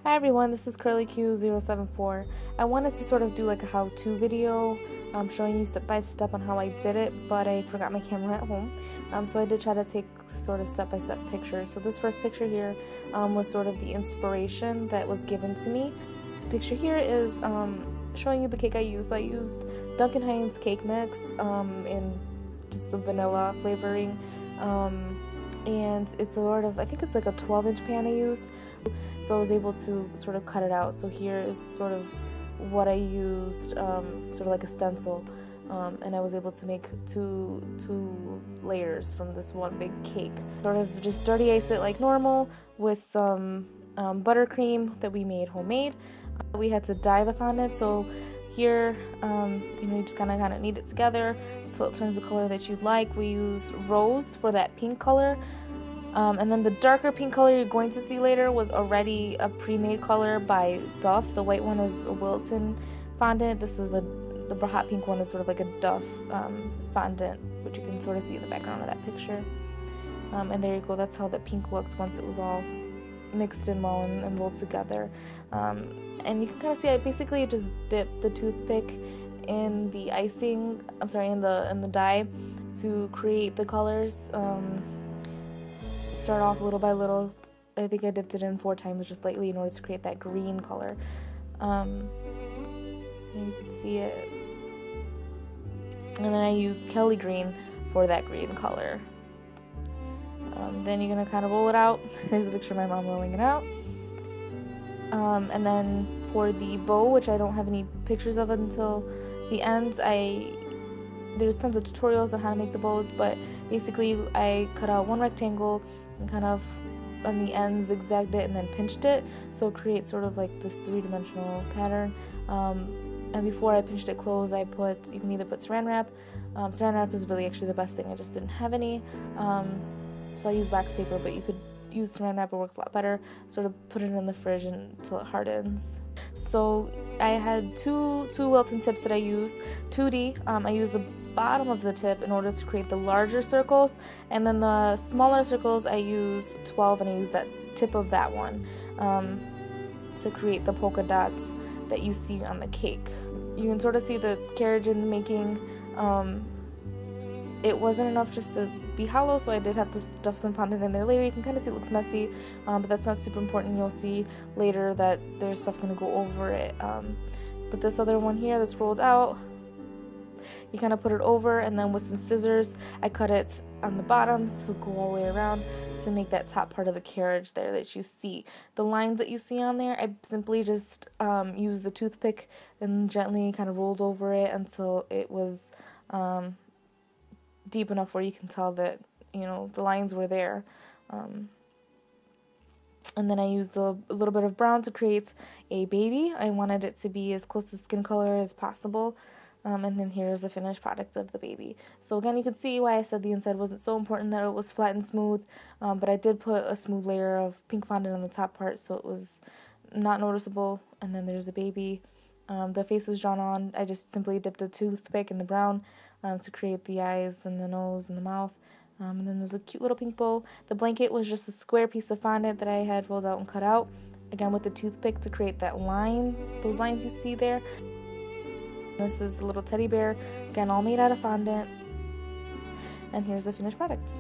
Hi everyone, this is CurlyQ074. I wanted to sort of do like a how-to video showing you step by step on how I did it, but I forgot my camera at home. So I did try to take sort of step-by-step pictures. So this first picture here was sort of the inspiration that was given to me. The picture here is showing you the cake I used. So I used Duncan Hines cake mix in just some vanilla flavoring. And it's sort of, I think it's like a 12-inch pan I used, so I was able to sort of cut it out. So here is sort of what I used, sort of like a stencil, and I was able to make two layers from this one big cake. Sort of just dirty ice it like normal with some buttercream that we made homemade. We had to dye the fondant, so here, you just kind of knead it together until it turns the color that you'd like. We use rose for that pink color, and then the darker pink color you're going to see later was already a pre-made color by Duff. The white one is a Wilton fondant. This is the hot pink one is sort of like a Duff fondant, which you can sort of see in the background of that picture. And there you go. That's how the pink looked once it was all mixed in well and rolled together. And you can kind of see I basically just dipped the toothpick in the icing, in the dye to create the colors. Start off little by little. I think I dipped it in 4 times just lightly in order to create that green color. And you can see it. And then I used Kelly green for that green color. Then you're going to kind of roll it out. There's a picture of my mom rolling it out. And then for the bow, which I don't have any pictures of until the end, there's tons of tutorials on how to make the bows, but basically I cut out one rectangle and kind of on the end zigzagged it and then pinched it, so create sort of like this 3-dimensional pattern. And before I pinched it closed, you can either put saran wrap. Saran wrap is really actually the best thing. I just didn't have any, so I used wax paper, but you could use saran wrap, it works a lot better. Sort of put it in the fridge until it hardens. So I had two Wilton tips that I used. 2D, I used the bottom of the tip in order to create the larger circles, and then the smaller circles I used 12, and I used that tip of that one to create the polka dots that you see on the cake. You can sort of see the carriage in the making. It wasn't enough just to be hollow, so I did have to stuff some fondant in there later. You can kind of see it looks messy, but that's not super important. You'll see later that there's stuff going to go over it. But this other one here that's rolled out, you kind of put it over, and then with some scissors I cut it on the bottom so go all the way around to make that top part of the carriage there that you see. The lines that you see on there, I simply just used the toothpick and gently kind of rolled over it until it was deep enough where you can tell that the lines were there. And then I used a little bit of brown to create a baby. I wanted it to be as close to skin color as possible. And then here's the finished product of the baby. So again, you can see why I said the inside wasn't so important, that it was flat and smooth, but I did put a smooth layer of pink fondant on the top part so it was not noticeable. And then there's the baby. The face is drawn on. I just simply dipped a toothpick in the brown to create the eyes and the nose and the mouth. And then there's a cute little pink bow. The blanket was just a square piece of fondant that I had rolled out and cut out, again with the toothpick to create that line, those lines you see there. This is a little teddy bear, again all made out of fondant. And here's the finished product.